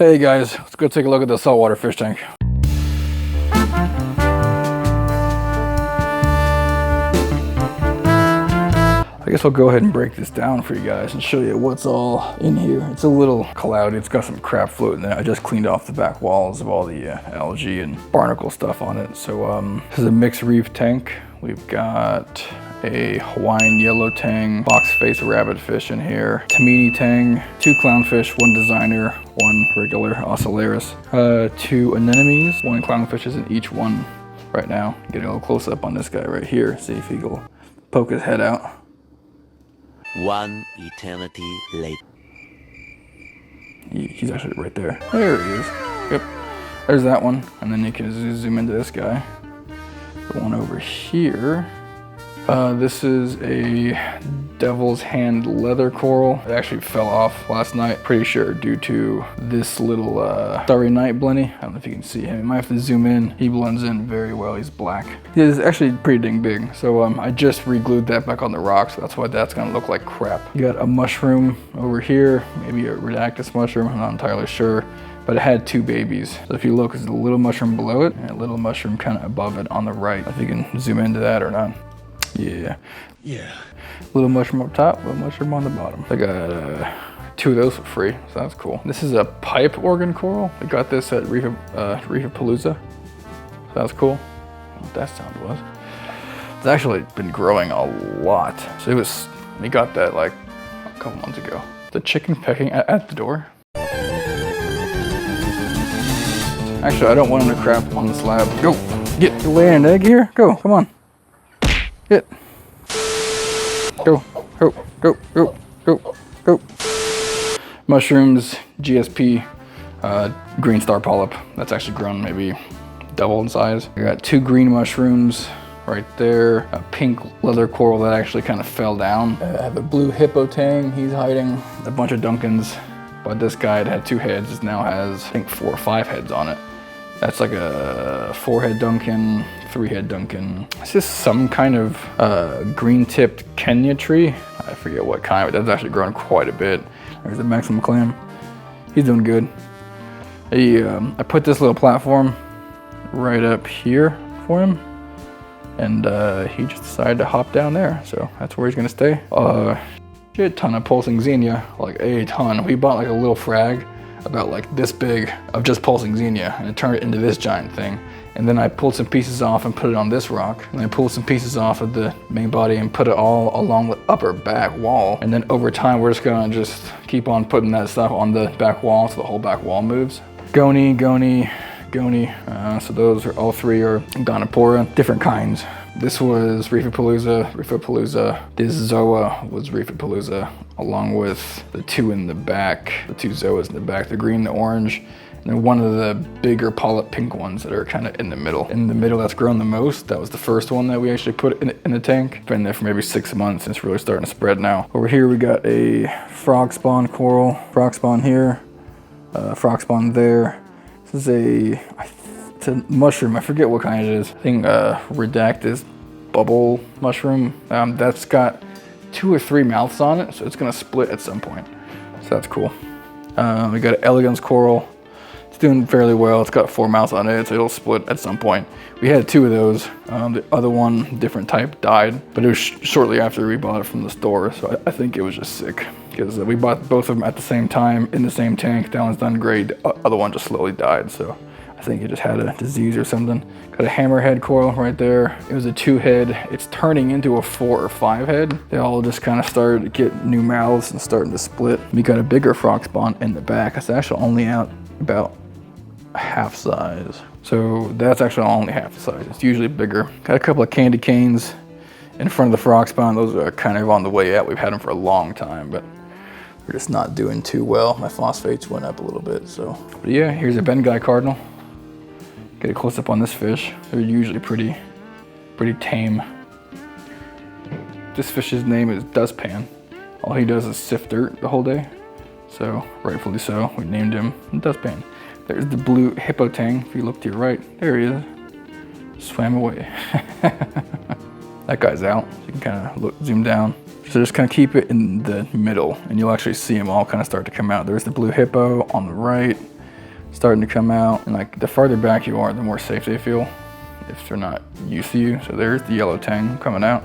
Hey guys, let's go take a look at the saltwater fish tank. I guess I'll go ahead and break this down for you guys and show you what's all in here. It's a little cloudy, it's got some crap floating there. I just cleaned off the back walls of all the algae and barnacle stuff on it. So this is a mixed reef tank. We've got a Hawaiian yellow tang, box-faced rabbitfish in here, Tamini tang, 2 clownfish, 1 designer, 1 regular ocellaris, 2 anemones, 1 clownfish is in each one right now. Getting a little close up on this guy right here, see if he will poke his head out. 1 eternity later. He's actually right there. There he is. Yep. There's that one. And then you can zoom into this guy. The one over here. This is a devil's hand leather coral. It actually fell off last night, pretty sure due to this little Starry Night blenny. I don't know if you can see him. You might have to zoom in. He blends in very well. He's black. He is actually pretty dang big. So I just re-glued that back on the rock, so that's why that's gonna look like crap. You got a mushroom over here, maybe a redactus mushroom, I'm not entirely sure. But it had 2 babies. So if you look, there's a little mushroom below it and a little mushroom kind of above it on the right. If you can zoom into that or not. Yeah. Little mushroom up top, little mushroom on the bottom. I got 2 of those for free, so that's cool. This is a pipe organ coral. I got this at Reef-a-Palooza. So that's cool. What that sound was. It's actually been growing a lot. So we got that like a couple months ago. The chicken pecking at the door. Actually, I don't want him to crap on the slab. Go, get, you laying an egg here? Go, come on. Get. Go, go, go, go, go, go. Mushrooms, GSP, green star polyp. That's actually grown maybe double in size. I got 2 green mushrooms right there. A pink leather coral that actually kind of fell down. I have a blue hippo tang. He's hiding. A bunch of Duncans. But this guy had 2 heads. It now has, I think, 4 or 5 heads on it. That's like a 4-head Duncan, 3-head Duncan. It's just some kind of green-tipped Kenya tree. I forget what kind, but that's actually grown quite a bit. There's the maximum clam. He's doing good. I put this little platform right up here for him, and he just decided to hop down there. So that's where he's gonna stay. Shit ton of pulsing xenia, like a ton. We bought like a little frag about like this big of just pulsing xenia, and it turned it into this giant thing. And then I pulled some pieces off and put it on this rock. And I pulled some pieces off of the main body and put it all along the upper back wall. And then over time, we're just gonna just keep on putting that stuff on the back wall so the whole back wall moves. Goni, Goni, Goni. So those are all 3 are Gonipora, different kinds. This was Reef-a-Palooza. This Zoa was Reef-a-Palooza, along with the 2 in the back, the 2 Zoas in the back, the green, the orange, and then one of the bigger polyp pink ones that are kind of in the middle. In the middle that's grown the most, that was the first one that we actually put in the tank. Been there for maybe 6 months, and it's really starting to spread now. Over here we got a frog spawn coral, frog spawn here, frog spawn there. This is it's a mushroom, I forget what kind it is. I think redactus bubble mushroom. That's got 2 or 3 mouths on it, so it's gonna split at some point. So that's cool. We got an elegance coral. It's doing fairly well. It's got 4 mouths on it, so it'll split at some point. We had 2 of those. The other one, different type, died, but it was shortly after we bought it from the store, so I think it was just sick. Because we bought both of them at the same time in the same tank. That one's done great. The other one just slowly died, so I think it just had a disease or something. Got a hammerhead coral right there. It was a 2-head. It's turning into a 4 or 5-head. They all just kind of started to get new mouths and starting to split. We got a bigger frog spawn in the back. It's actually only out about half size. So that's actually only half the size. It's usually bigger. Got a couple of candy canes in front of the frog spawn. Those are kind of on the way out. We've had them for a long time, but we're just not doing too well. My phosphates went up a little bit, so. But yeah, here's a Bengai cardinal. Get a close up on this fish. They're usually pretty tame. This fish's name is Dustpan. All he does is sift dirt the whole day. So rightfully so, we named him Dustpan. There's the blue hippo tang. If you look to your right, there he is. Swam away. That guy's out. So you can kind of zoom down. So just kind of keep it in the middle, and you'll actually see them all kind of start to come out. There's the blue hippo on the right. starting to come out. And like the farther back you are, the more safe they feel if they're not used to you. So there's the yellow tang coming out.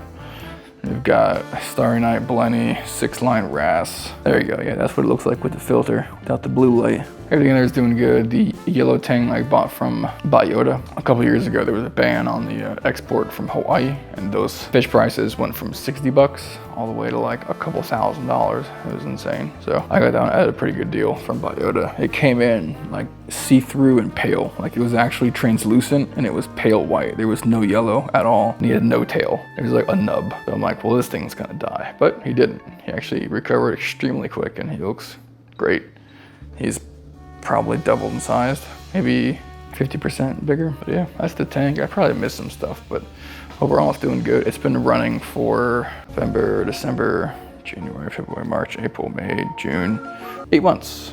We've got Starry Night Blenny, 6-line wrasse. There you go, yeah, that's what it looks like with the filter, without the blue light. Everything in there is doing good. The yellow tang I bought from Biota. A couple years ago, there was a ban on the export from Hawaii, and those fish prices went from 60 bucks all the way to like a couple $1,000s. It was insane. So I got down at a pretty good deal from Biota. It came in like see-through and pale. Like it was actually translucent and it was pale white. There was no yellow at all. And he had no tail. It was like a nub. So I'm like, well, this thing's gonna die. But he didn't. He actually recovered extremely quick and he looks great. He's probably doubled in size, maybe 50% bigger. But yeah, that's the tank. I probably missed some stuff, but overall it's doing good. It's been running for November, December, January, February, March, April, May, June, 8 months.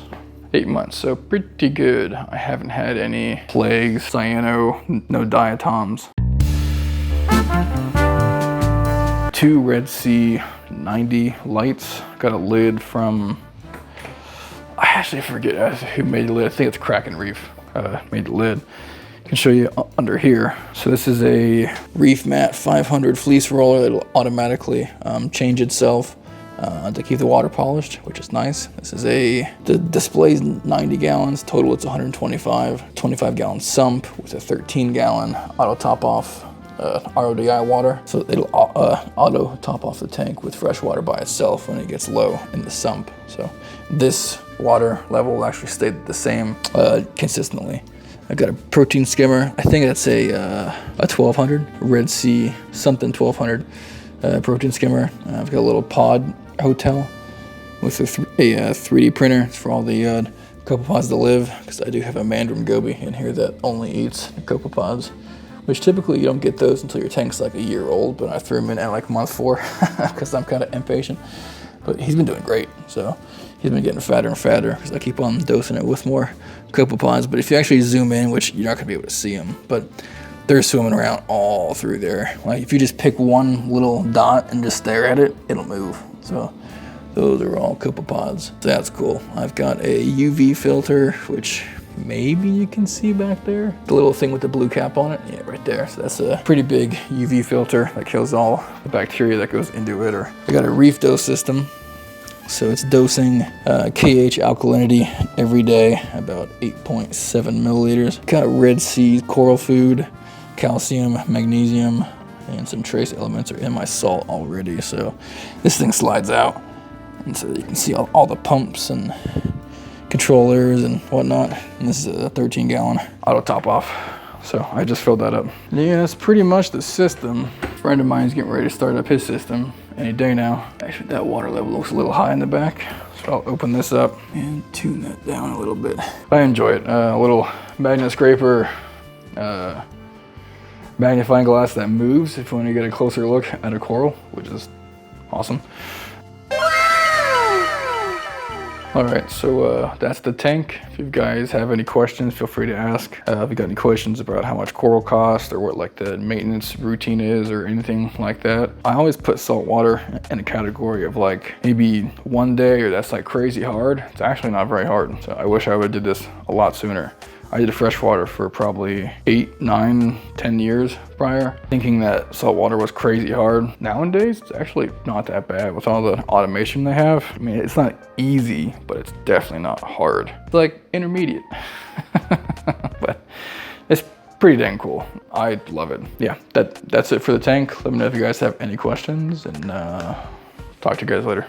8 months, so pretty good. I haven't had any plagues, cyano, no diatoms. 2 Red Sea 90 lights. Got a lid from, I actually forget who made the lid. I think it's Kraken Reef made the lid. I can show you under here. So this is a Reef Mat 500 fleece roller. It'll automatically change itself to keep the water polished, which is nice. This is the display's 90 gallons, total it's 125, 25 gallon sump with a 13 gallon auto top off RODI water. So it'll auto top off the tank with fresh water by itself when it gets low in the sump. So this water level will actually stay the same consistently. I've got a protein skimmer. I think that's a 1200 Red Sea something 1200 protein skimmer. I've got a little pod hotel with a 3D printer for all the copepods that live, because I do have a Mandarin goby in here that only eats copepods, which typically you don't get those until your tank's like a year old, but I threw him in at like month 4 because I'm kind of impatient. But he's been doing great, so he's been getting fatter and fatter because I keep on dosing it with more copepods. But if you actually zoom in, which you're not gonna be able to see them, but they're swimming around all through there. Like if you just pick one little dot and just stare at it, it'll move. So those are all copepods. So that's cool. I've got a UV filter, which maybe you can see back there. The little thing with the blue cap on it. Yeah, right there. So that's a pretty big UV filter that kills all the bacteria that goes into it. Or I got a reef dose system. So it's dosing KH alkalinity every day, about 8.7 milliliters. Got Red Sea coral food, calcium, magnesium, and some trace elements are in my salt already. So this thing slides out. And so you can see all the pumps and controllers and whatnot. And this is a 13 gallon auto top off. So I just filled that up. Yeah, that's pretty much the system. A friend of mine's getting ready to start up his system any day now. Actually, that water level looks a little high in the back. So I'll open this up and tune that down a little bit. I enjoy it. A little magnet scraper, magnifying glass that moves if you want to get a closer look at a coral, which is awesome. All right, so that's the tank. If you guys have any questions, feel free to ask. If you got any questions about how much coral costs or what like the maintenance routine is or anything like that, I always put salt water in a category of like maybe one day or that's like crazy hard. It's actually not very hard. So I wish I would have did this a lot sooner. I did freshwater for probably 8, 9, 10 years prior, thinking that saltwater was crazy hard. Nowadays, it's actually not that bad with all the automation they have. I mean, it's not easy, but it's definitely not hard. It's like intermediate, but it's pretty dang cool. I love it. Yeah, that's it for the tank. Let me know if you guys have any questions, and talk to you guys later.